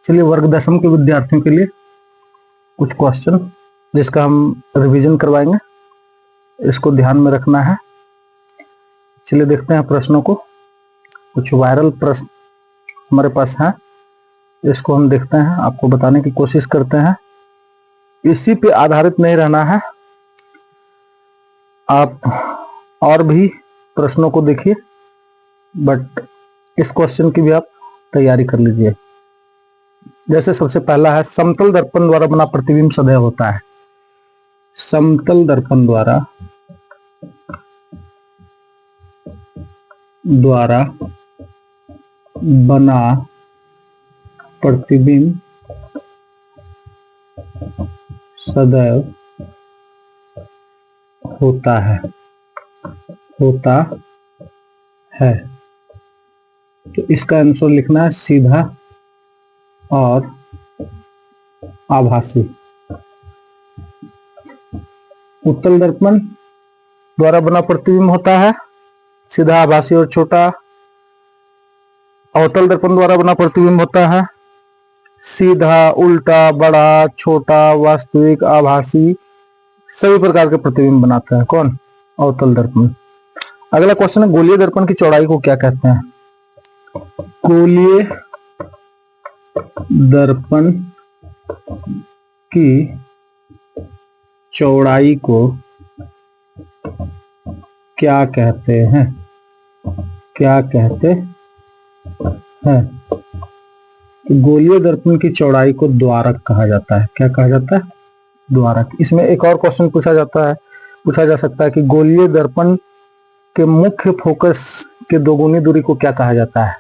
चलिए वर्ग दशम के विद्यार्थियों के लिए कुछ क्वेश्चन जिसका हम रिवीजन करवाएंगे, इसको ध्यान में रखना है। चलिए देखते हैं प्रश्नों को। कुछ वायरल प्रश्न हमारे पास हैं, इसको हम देखते हैं, आपको बताने की कोशिश करते हैं। इसी पे आधारित नहीं रहना है, आप और भी प्रश्नों को देखिए, बट इस क्वेश्चन की भी आप तैयारी कर लीजिए। जैसे सबसे पहला है, समतल दर्पण द्वारा बना प्रतिबिंब सदैव होता है। समतल दर्पण द्वारा बना प्रतिबिंब सदैव होता है तो इसका आंसर लिखना है सीधा और आभासी। उत्तल दर्पण द्वारा बना प्रतिबिंब होता है सीधा, आभासी और छोटा। अवतल दर्पण द्वारा बना प्रतिबिंब होता है सीधा, उल्टा, बड़ा, छोटा, वास्तविक, आभासी, सभी प्रकार के प्रतिबिंब बनाता है कौन? अवतल दर्पण। अगला क्वेश्चन है, गोलीय दर्पण की चौड़ाई को क्या कहते हैं? गोलीय दर्पण की चौड़ाई को क्या कहते हैं? गोलीय दर्पण की चौड़ाई को द्वारक कहा जाता है। क्या कहा जाता है? द्वारक। इसमें एक और क्वेश्चन पूछा जा सकता है कि गोलीय दर्पण के मुख्य फोकस के दोगुनी दूरी को क्या कहा जाता है?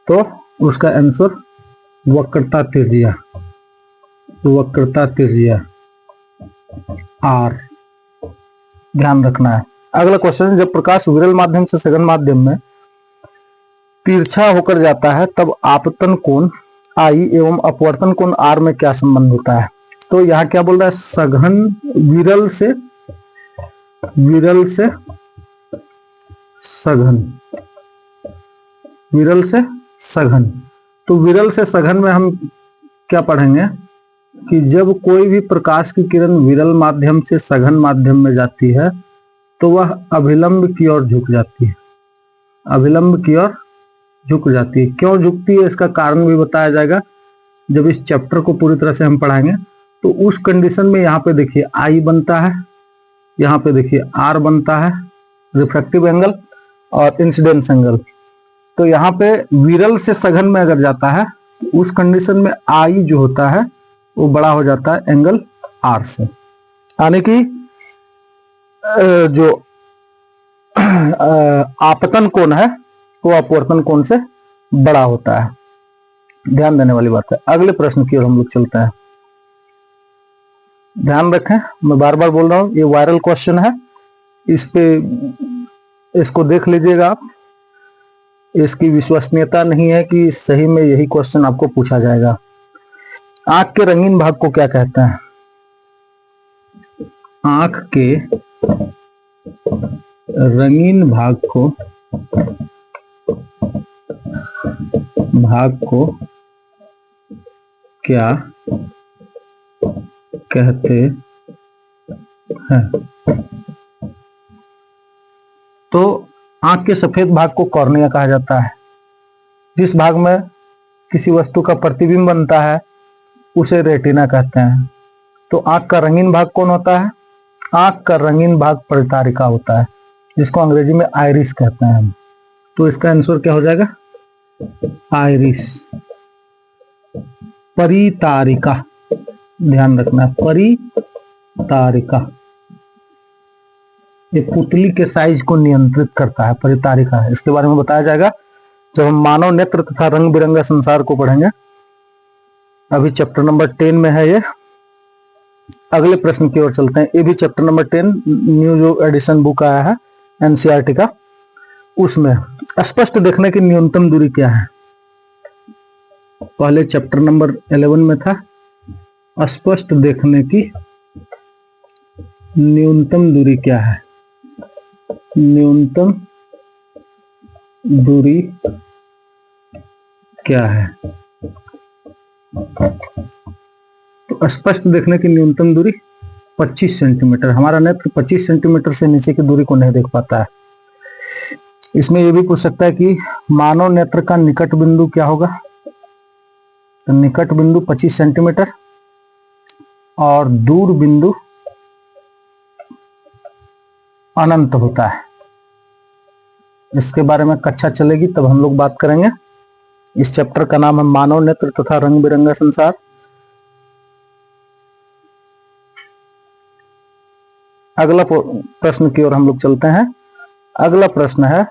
तो उसका आंसर वक्रता त्रिज्या आर, ध्यान रखना है। अगला क्वेश्चन, जब प्रकाश विरल माध्यम से सघन माध्यम में तिरछा होकर जाता है तब आपतन कोण आई एवं अपवर्तन कोण आर में क्या संबंध होता है? तो यहाँ क्या बोल रहा है? सघन, विरल से सघन। तो विरल से सघन में हम क्या पढ़ेंगे कि जब कोई भी प्रकाश की किरण विरल माध्यम से सघन माध्यम में जाती है तो वह अभिलंब की ओर झुक जाती है। क्यों झुकती है इसका कारण भी बताया जाएगा जब इस चैप्टर को पूरी तरह से हम पढ़ाएंगे। तो उस कंडीशन में यहाँ पे देखिए आई बनता है, यहाँ पे देखिए आर बनता है, रिफ्रैक्टिव एंगल और इंसिडेंस एंगल। तो यहाँ पे विरल से सघन में अगर जाता है तो उस कंडीशन में आई जो होता है वो बड़ा हो जाता है एंगल आर से, यानी कि जो आपतन कोण है वो अपवर्तन कोण से बड़ा होता है। ध्यान देने वाली बात है। अगले प्रश्न की ओर हम लोग चलते हैं। ध्यान रखें, मैं बार बार बोल रहा हूं, ये वायरल क्वेश्चन है, इसको देख लीजिएगा आप। इसकी विश्वसनीयता नहीं है कि सही में यही क्वेश्चन आपको पूछा जाएगा। आंख के रंगीन भाग को क्या कहते हैं? आंख के रंगीन भाग को क्या कहते हैं? तो आंख के सफेद भाग को कॉर्निया कहा जाता है। जिस भाग में किसी वस्तु का प्रतिबिंब बनता है उसे रेटिना कहते हैं। तो आंख का रंगीन भाग कौन होता है? आंख का रंगीन भाग परितारिका होता है, जिसको अंग्रेजी में आइरिस कहते हैं हम। तो इसका आंसर क्या हो जाएगा? आइरिस, परितारिका। ध्यान रखना, परितारिका। ये पुतली के साइज को नियंत्रित करता है, परितारिका। इसके बारे में बताया जाएगा जब हम मानव नेत्र तथा रंग बिरंगा संसार को पढ़ेंगे। अभी चैप्टर नंबर 10 में है ये। अगले प्रश्न की ओर चलते हैं। ये भी चैप्टर नंबर 10, न्यू जो एडिशन बुक आया है एनसीईआरटी का, उसमें स्पष्ट देखने की न्यूनतम दूरी क्या है? पहले चैप्टर नंबर 11 में था स्पष्ट देखने की न्यूनतम दूरी क्या है? न्यूनतम दूरी क्या है? तो स्पष्ट देखने की न्यूनतम दूरी 25 सेंटीमीटर। हमारा नेत्र 25 सेंटीमीटर से नीचे की दूरी को नहीं देख पाता है। इसमें यह भी पूछ सकता है कि मानव नेत्र का निकट बिंदु क्या होगा। तो निकट बिंदु 25 सेंटीमीटर और दूर बिंदु अनंत होता है। इसके बारे में कक्षा चलेगी तब हम लोग बात करेंगे। इस चैप्टर का नाम है मानव नेत्र तथा रंग बिरंगा संसार। अगला प्रश्न की ओर हम लोग चलते हैं। अगला प्रश्न है,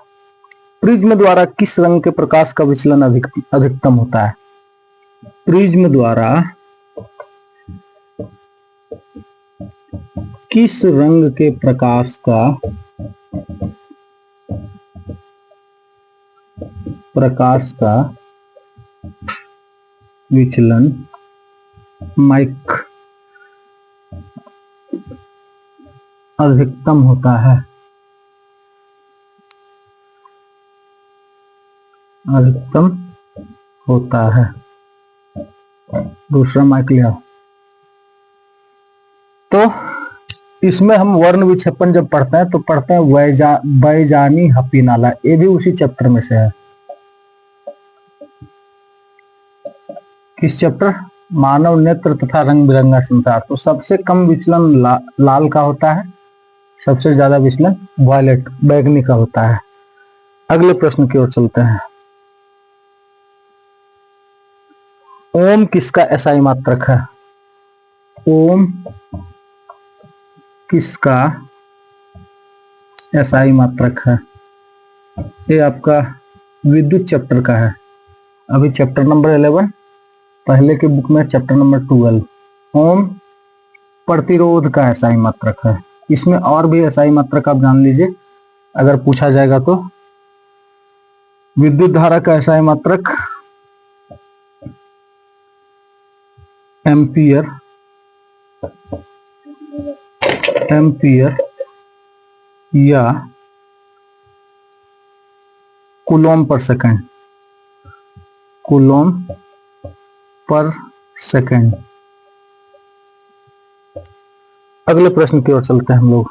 प्रिज्म द्वारा किस रंग के प्रकाश का विचलन अधिकतम होता है। प्रिज्म द्वारा किस रंग के प्रकाश का विचलन अधिकतम होता है। दूसरा माइक लिया। तो इसमें हम वर्ण विक्षेपण जब पढ़ते हैं तो पढ़ते हैं बैजानी हपी नाला। ये भी उसी चैप्टर में से है। किस चैप्टर? मानव नेत्र तथा रंग बिरंगा संसार। तो सबसे कम विचलन लाल का होता है, सबसे ज्यादा विचलन वायलेट बैगनी का होता है। अगले प्रश्न की ओर चलते हैं। ओम किसका एसआई मात्रक है? ओम किसका एसआई मात्रक है? ये आपका विद्युत चैप्टर का है। अभी चैप्टर नंबर 11, पहले के बुक में चैप्टर नंबर 12। ओम प्रतिरोध का एसआई मात्रक है। इसमें और भी एसआई मात्रक आप जान लीजिए अगर पूछा जाएगा तो। विद्युत धारा का एसआई मात्रक एम्पियर या कूलोम पर सेकंड। अगले प्रश्न की ओर चलते हैं हम लोग।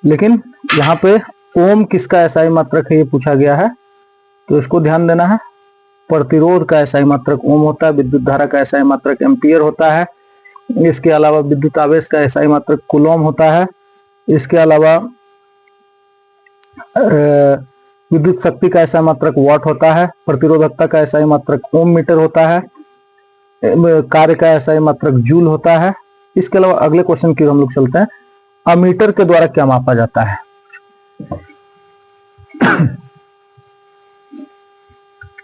लेकिन यहाँ पे ओम किसका एसआई मात्रक है ये पूछा गया है, तो इसको ध्यान देना है। प्रतिरोध का एसआई मात्रक ओम होता है, विद्युत धारा का एसआई मात्रक एम्पियर होता है। इसके अलावा विद्युत आवेश का एसआई मात्रक कूलोम होता है। इसके अलावा विद्युत शक्ति का एसआई मात्रक वाट होता है। प्रतिरोधकता का एसआई मात्रक ओम मीटर होता है। कार्य का एसआई मात्रक जूल होता है। इसके अलावा अगले क्वेश्चन की हम लोग चलते हैं। अमीटर के द्वारा क्या मापा जाता है?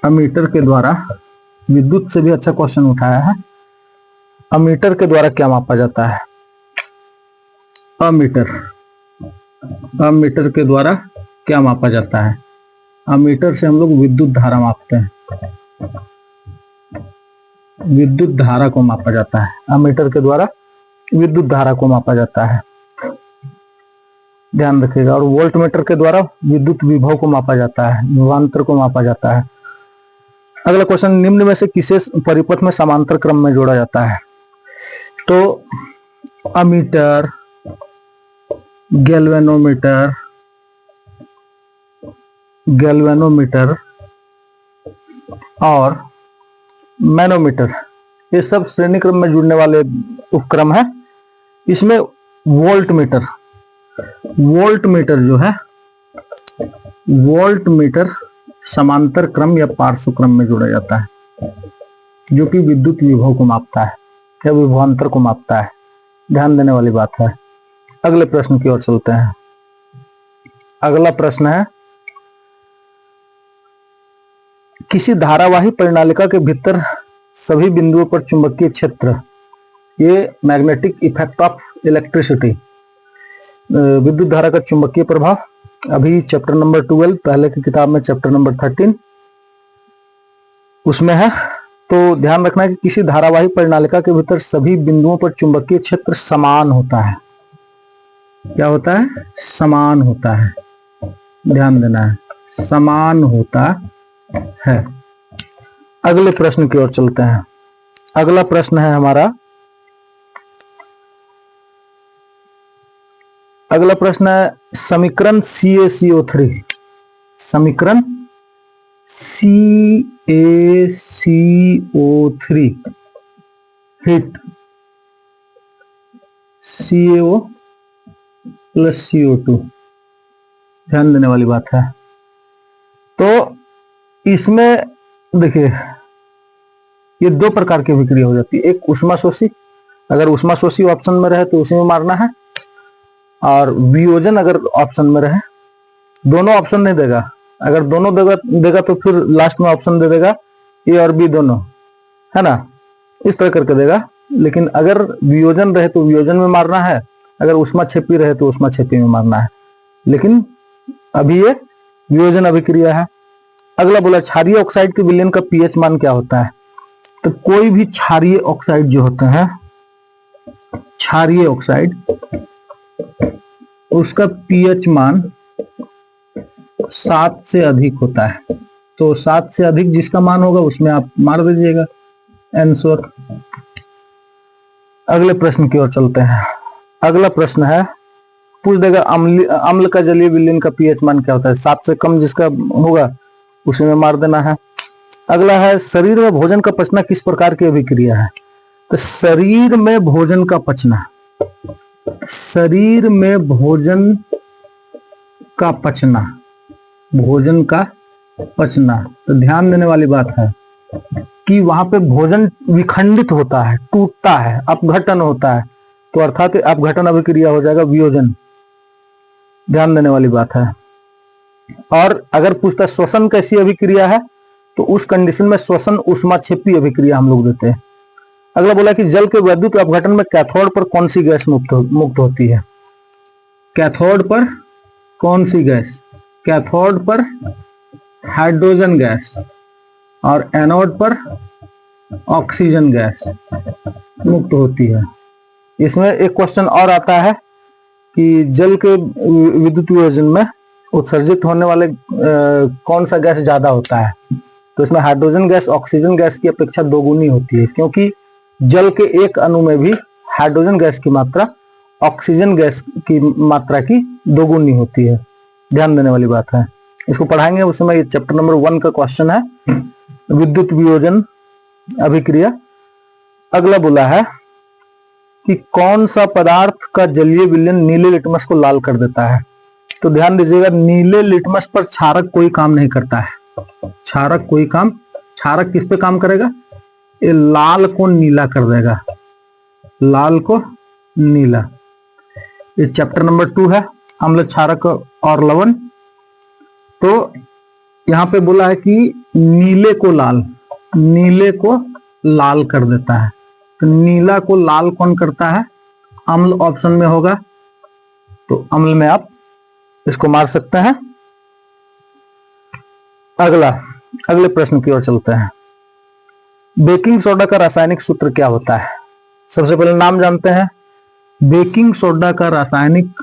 अमीटर के द्वारा, विद्युत से भी अच्छा क्वेश्चन उठाया है। अमीटर के द्वारा क्या मापा जाता है? अमीटर के द्वारा क्या मापा जाता है? अमीटर से हम लोग विद्युत धारा मापते हैं। विद्युत धारा को मापा जाता है। अमीटर के द्वारा विद्युत धारा को मापा जाता है, ध्यान रखिएगा। और वोल्ट मीटर के द्वारा विद्युत विभव को मापा जाता है, विभवांतर को मापा जाता है। अगला क्वेश्चन, निम्न में से किसे परिपथ में समांतर क्रम में जोड़ा जाता है? तो अमीटर, गैल्वेनोमीटर और मैनोमीटर, ये सब श्रेणी क्रम में जुड़ने वाले उपक्रम है। इसमें वोल्ट मीटर समांतर क्रम या पार्श्व क्रम में जोड़ा जाता है, जो कि विद्युत विभव को मापता है या विभवांतर को मापता है। ध्यान देने वाली बात है। अगले प्रश्न की ओर चलते हैं। अगला प्रश्न है, किसी धारावाही परिनालिका के भीतर सभी बिंदुओं पर चुंबकीय क्षेत्र, ये मैग्नेटिक इफेक्ट ऑफ इलेक्ट्रिसिटी, विद्युत धारा का चुंबकीय प्रभाव, अभी चैप्टर नंबर 12 पहले की किताब में चैप्टर नंबर 13 उसमें है। तो ध्यान रखना है कि किसी धारावाही परिनालिका के भीतर सभी बिंदुओं पर चुंबकीय क्षेत्र समान होता है। क्या होता है? समान होता है। ध्यान देना है, समान होता है। अगले प्रश्न की ओर चलते हैं। अगला प्रश्न है हमारा, अगला प्रश्न है समीकरण CaCO3, समीकरण CaCO3 hit CaO plus CO2, ध्यान देने वाली बात है। तो इसमें देखिए ये दो प्रकार की अभिक्रिया हो जाती है, एक उष्माशोषी, अगर उष्माशोषी ऑप्शन में रहे तो उसी में मारना है, और वियोजन अगर ऑप्शन में रहे, दोनों ऑप्शन नहीं देगा, अगर दोनों देगा तो फिर लास्ट में ऑप्शन दे देगा ए और बी दोनों, है ना, इस तरह करके देगा। लेकिन अगर वियोजन रहे तो वियोजन में मारना है, अगर उष्माक्षेपी रहे तो उष्माक्षेपी में मारना है, लेकिन अभी ये वियोजन अभिक्रिया है। अगला बोला क्षारीय ऑक्साइड के विलयन का पीएच मान क्या होता है। तो कोई भी क्षारीय ऑक्साइड जो होते हैं, क्षारीय ऑक्साइड, उसका पीएच मान 7 से अधिक होता है। तो 7 से अधिक जिसका मान होगा उसमें आप मार दीजिएगा आंसर। अगले प्रश्न की ओर चलते हैं। अगला प्रश्न है, पूछ देगा अम्ल का जलीय विलयन का पीएच मान क्या होता है। 7 से कम जिसका होगा उसी में मार देना है। अगला है शरीर में भोजन का पचना किस प्रकार की अभिक्रिया है। तो शरीर में भोजन का पचना, शरीर में भोजन का पचना, भोजन का पचना, तो ध्यान देने वाली बात है कि वहां पे भोजन विखंडित होता है, टूटता है, अपघटन होता है, तो अर्थात अपघटन अभिक्रिया हो जाएगा वियोजन, ध्यान देने वाली बात है। और अगर पूछता श्वसन कैसी अभिक्रिया है तो उस कंडीशन में श्वसन उष्माक्षेपी अभिक्रिया हम लोग देते हैं। अगला बोला कि जल के वैद्युत अपघटन में कैथोड पर कौन सी गैस मुक्त होती है। कैथोड पर कौन सी गैस, कैथोड पर हाइड्रोजन गैस और एनोड पर ऑक्सीजन गैस मुक्त होती है। इसमें एक क्वेश्चन और आता है कि जल के विद्युत वियोजन में उत्सर्जित होने वाले कौन सा गैस ज्यादा होता है। तो इसमें हाइड्रोजन गैस ऑक्सीजन गैस की अपेक्षा दोगुनी होती है, क्योंकि जल के एक अणु में भी हाइड्रोजन गैस की मात्रा ऑक्सीजन गैस की मात्रा की दोगुनी होती है, ध्यान देने वाली बात है। इसको पढ़ाएंगे उस समय, ये चैप्टर नंबर 1 का क्वेश्चन है, विद्युत वियोजन अभिक्रिया। अगला बोला है कि कौन सा पदार्थ का जलीय विलयन नीले लिटमस को लाल कर देता है। तो ध्यान दीजिएगा, नीले लिटमस पर क्षारक कोई काम नहीं करता है, क्षारक कोई काम, क्षारक किस पे काम करेगा, ये लाल को नीला कर देगा, लाल को नीला। ये चैप्टर नंबर 2 है, अम्ल क्षारक और लवण। तो यहां पे बोला है कि नीले को लाल, नीले को लाल कर देता है। तो नीला को लाल कौन करता है, अम्ल ऑप्शन में होगा, तो अम्ल में आप इसको मार सकते हैं। अगले प्रश्न की ओर चलते हैं। बेकिंग सोडा का रासायनिक सूत्र क्या होता है। सबसे पहले नाम जानते हैं। बेकिंग सोडा का रासायनिक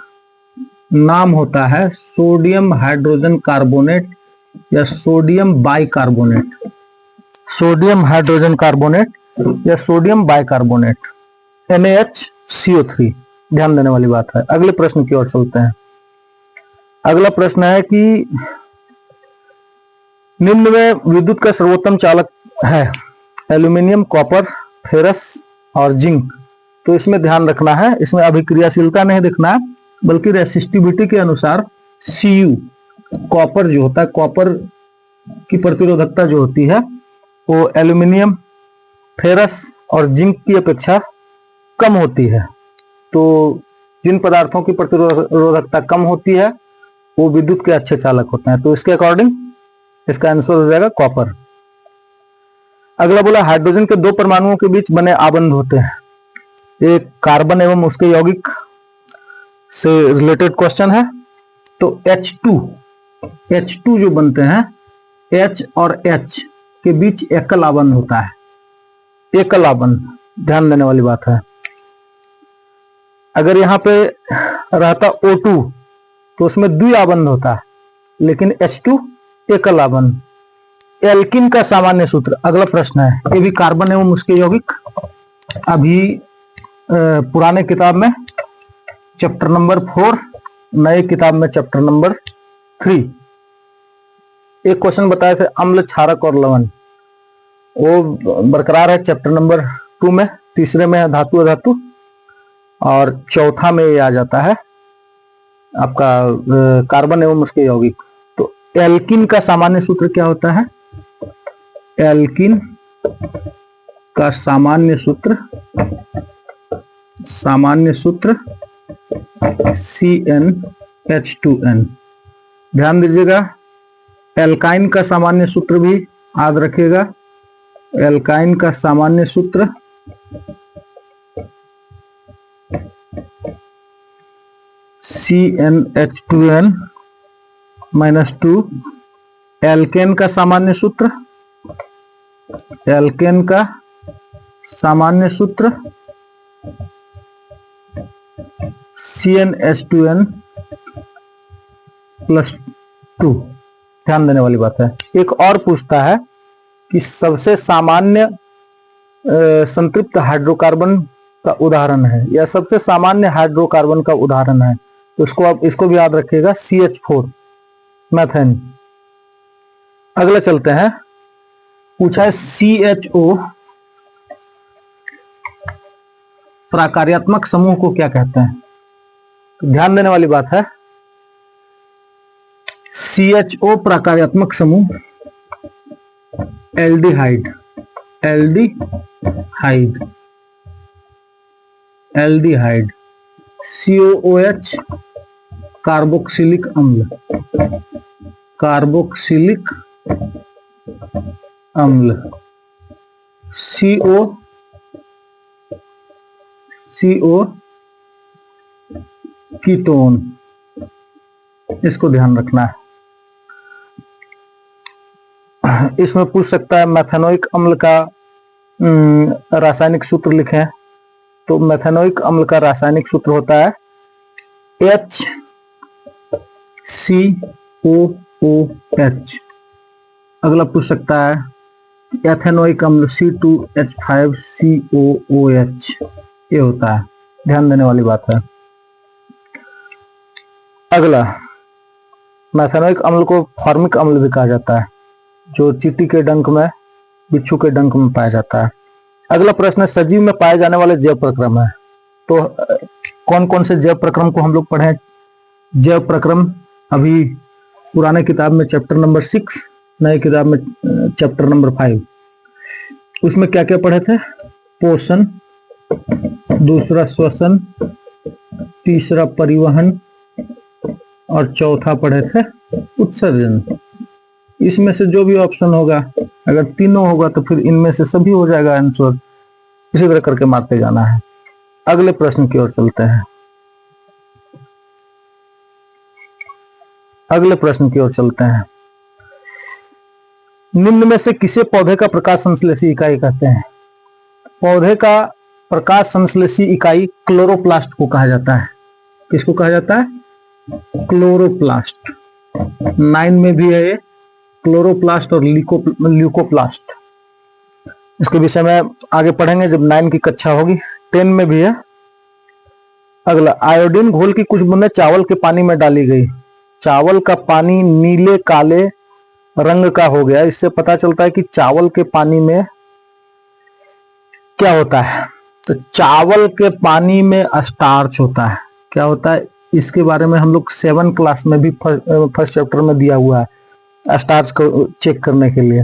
नाम होता है सोडियम हाइड्रोजन कार्बोनेट या sodium bicarbonate, sodium hydrogen carbonate या सोडियम बाइकार्बोनेट, NaHCO3, ध्यान देने वाली बात है। अगले प्रश्न की ओर चलते हैं। अगला प्रश्न है कि निम्न में विद्युत का सर्वोत्तम चालक है एल्यूमिनियम, कॉपर, फेरस और जिंक। तो इसमें ध्यान रखना है, इसमें अभिक्रियाशीलता नहीं देखना है, बल्कि रेसिस्टिविटी के अनुसार Cu, कॉपर जो होता है, कॉपर की प्रतिरोधकता जो होती है वो एल्यूमिनियम, फेरस और जिंक की अपेक्षा कम होती है। तो जिन पदार्थों की प्रतिरोधकता कम होती है वो विद्युत के अच्छे चालक होते हैं। तो इसके अकॉर्डिंग इसका आंसर हो जाएगा कॉपर। अगला बोला हाइड्रोजन के दो परमाणुओं के बीच बने आबंध होते हैं। एक कार्बन एवं उसके यौगिक से रिलेटेड क्वेश्चन है। तो H2 जो बनते हैं, H और H के बीच एकल आबंध होता है, एकल आबंध, ध्यान देने वाली बात है। अगर यहां पे रहता O2 तो उसमें द्वि आबंध होता है, लेकिन H2 एकल आबंध। एल्किन का सामान्य सूत्र, अगला प्रश्न है, ये भी कार्बन एवं उसके यौगिक। अभी पुराने किताब में चैप्टर नंबर 4, नए किताब में चैप्टर नंबर 3 एक क्वेश्चन बताए थे, अम्ल, क्षारक और लवण, वो बरकरार है चैप्टर नंबर 2 में। तीसरे में है धातु अधातु, और चौथा में ये आ जाता है आपका कार्बन एवं उसके यौगिक। तो एल्किन का सामान्य सूत्र क्या होता है? एल्किन का सामान्य सूत्र CnH2n। ध्यान दीजिएगा, एल्काइन का सामान्य सूत्र भी याद रखिएगा। एल्काइन का सामान्य सूत्र CnH2n -2। एल्केन का सामान्य सूत्र, एल्केन का सामान्य सूत्र CnH2n +2। ध्यान देने वाली बात है। एक और पूछता है कि सबसे सामान्य संतृप्त हाइड्रोकार्बन का उदाहरण है, या सबसे सामान्य हाइड्रोकार्बन का उदाहरण है, तो इसको भी याद रखिएगा, CH4 मेथेन। अगला चलते हैं, पूछा है CHO प्रकार्यात्मक समूह को क्या कहते हैं? तो ध्यान देने वाली बात है, CHO प्रकार्यात्मक समूह एल्डिहाइड, COOH कार्बोक्सिलिक अम्ल, CO कीटोन, इसको ध्यान रखना है। इसमें पूछ सकता है मेथेनोइक अम्ल का रासायनिक सूत्र लिखें, तो मेथेनोइक अम्ल का रासायनिक सूत्र होता है HCOOH। अगला पूछ सकता है एथेनोइक अम्ल C2H5COOH, ये होता है। ध्यान देने वाली बात है। अगला, मेथेनोइक अम्ल को फॉर्मिक अम्ल भी कहा जाता है, जो चींटी के डंक में, बिच्छू के डंक में पाया जाता है। अगला प्रश्न है, सजीव में पाए जाने वाले जैव प्रक्रम है। तो कौन कौन से जैव प्रक्रम को हम लोग पढ़े? जैव प्रक्रम अभी पुराने किताब में चैप्टर नंबर 6, नए किताब में चैप्टर नंबर 5, उसमें क्या क्या पढ़े थे? पोषण, दूसरा श्वसन, तीसरा परिवहन, और चौथा पढ़े थे उत्सर्जन। इसमें से जो भी ऑप्शन होगा, अगर तीनों होगा तो फिर इनमें से सभी हो जाएगा आंसर। इसी तरह करके मारते जाना है। अगले प्रश्न की ओर चलते हैं। निम्न में से किसे पौधे का प्रकाश संश्लेषी इकाई कहते हैं? पौधे का प्रकाश संश्लेषी इकाई क्लोरोप्लास्ट को कहा जाता है। किसको कहा जाता है? क्लोरोप्लास्ट। 9 में भी है ये, क्लोरोप्लास्ट और ल्यूकोप्लास्ट। इसके विषय में आगे पढ़ेंगे जब 9 की कक्षा होगी। 10 में भी है। अगला, आयोडीन घोल की कुछ बूंदें चावल के पानी में डाली गई। चावल का पानी नीले काले रंग का हो गया। इससे पता चलता है कि चावल के पानी में क्या होता है? तो चावल के पानी में स्टार्च होता है। क्या होता है? इसके बारे में हम लोग 7 क्लास में भी फर्स्ट चैप्टर में दिया हुआ है, स्टार्च को चेक करने के लिए।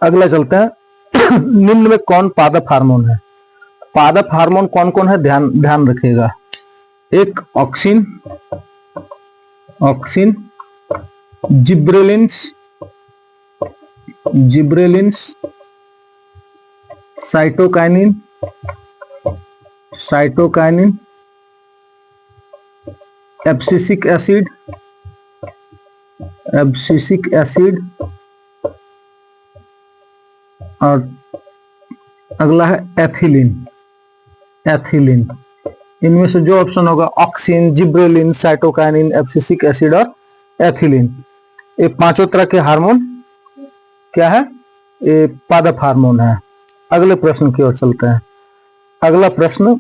अगला चलते हैं, निम्न में कौन पादप हार्मोन है? पादप हार्मोन कौन कौन है? ध्यान रखिएगा। एक auxin, gibberellins, cytokinin, abscisic acid, और अगला है एथिलीन। इनमें से जो ऑप्शन होगा, auxin, gibberellin, cytokinin, abscisic acid और एथिलीन, ये पांचों तरह के हार्मोन क्या है, ये पादप हार्मोन है। अगले प्रश्न की ओर चलते हैं। अगला प्रश्न,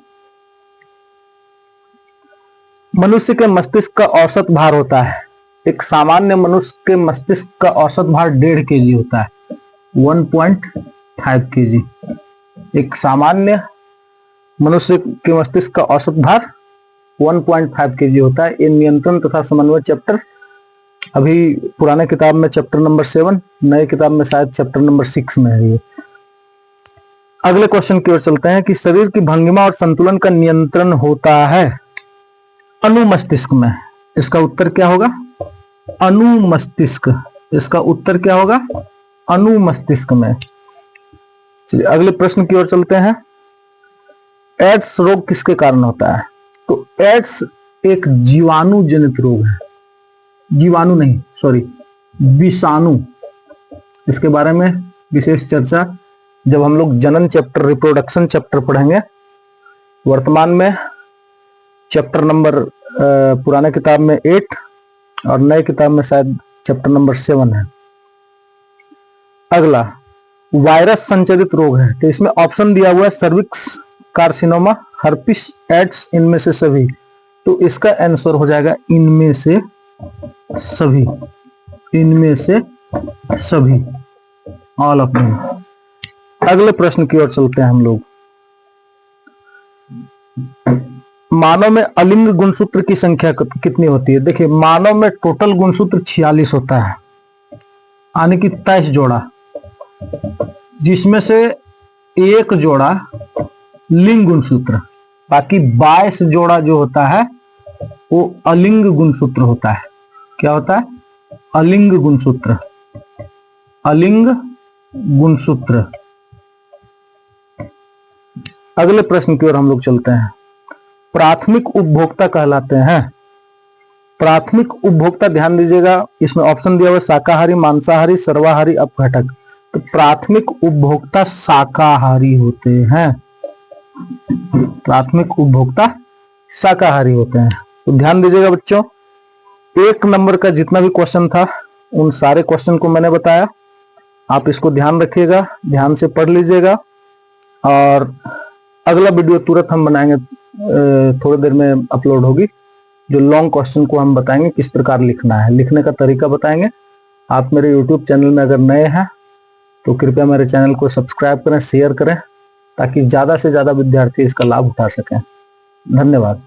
मनुष्य के मस्तिष्क का औसत भार होता है। एक सामान्य मनुष्य के मस्तिष्क का औसत भार 1.5 kg होता है, 1.5 kg। एक सामान्य मनुष्य के मस्तिष्क का औसत भार 1.5 kg होता है। ये नियंत्रण तथा समन्वय चैप्टर अभी पुराने किताब में चैप्टर नंबर 7, नए किताब में शायद चैप्टर नंबर 6 में है ये। अगले क्वेश्चन की ओर चलते हैं कि शरीर की भंगिमा और संतुलन का नियंत्रण होता है अनुमस्तिष्क में। इसका उत्तर क्या होगा, अनुमस्तिष्क। इसका उत्तर क्या होगा, अनुमस्तिष्क में। चलिए अगले प्रश्न की ओर चलते हैं। एड्स रोग किसके कारण होता है? तो एड्स एक जीवाणु जनित रोग है, जीवाणु नहीं सॉरी विषाणु। इसके बारे में विशेष चर्चा जब हम लोग जनन चैप्टर, रिप्रोडक्शन चैप्टर पढ़ेंगे। वर्तमान में चैप्टर नंबर पुराने किताब में 8 और नए किताब में शायद चैप्टर नंबर 7 है। अगला वायरस संचालित रोग है, तो इसमें ऑप्शन दिया हुआ है सर्विक्स कार्सिनोमा, हर्पिस, एड्स, इनमें से सभी। तो इसका आंसर हो जाएगा इनमें से सभी, इनमें से सभी, ऑल ऑफ देम। अगले प्रश्न की ओर चलते हैं हम लोग। मानव में अलिंग गुणसूत्र की संख्या कितनी होती है? देखिए मानव में टोटल गुणसूत्र 46 होता है, यानी कि 23 जोड़ा, जिसमें से एक जोड़ा लिंग गुणसूत्र, बाकी 22 जोड़ा जो होता है वो अलिंग गुणसूत्र होता है। क्या होता है? अलिंग गुणसूत्र, अलिंग गुणसूत्र। अगले प्रश्न की ओर हम लोग चलते हैं। प्राथमिक उपभोक्ता कहलाते हैं। प्राथमिक उपभोक्ता ध्यान दीजिएगा, इसमें ऑप्शन दिया हुआ शाकाहारी, मांसाहारी, सर्वाहारी, अपघटक। तो प्राथमिक उपभोक्ता शाकाहारी होते हैं, प्राथमिक उपभोक्ता शाकाहारी होते हैं। तो ध्यान दीजिएगा बच्चों, 1 नंबर का जितना भी क्वेश्चन था उन सारे क्वेश्चन को मैंने बताया, आप इसको ध्यान रखिएगा, ध्यान से पढ़ लीजिएगा। और अगला वीडियो तुरंत हम बनाएंगे, थोड़ी देर में अपलोड होगी, जो लॉन्ग क्वेश्चन को हम बताएंगे किस प्रकार लिखना है, लिखने का तरीका बताएंगे। आप मेरे YouTube चैनल में अगर नए हैं तो कृपया मेरे चैनल को सब्सक्राइब करें, शेयर करें, ताकि ज्यादा से ज्यादा विद्यार्थी इसका लाभ उठा सकें। धन्यवाद।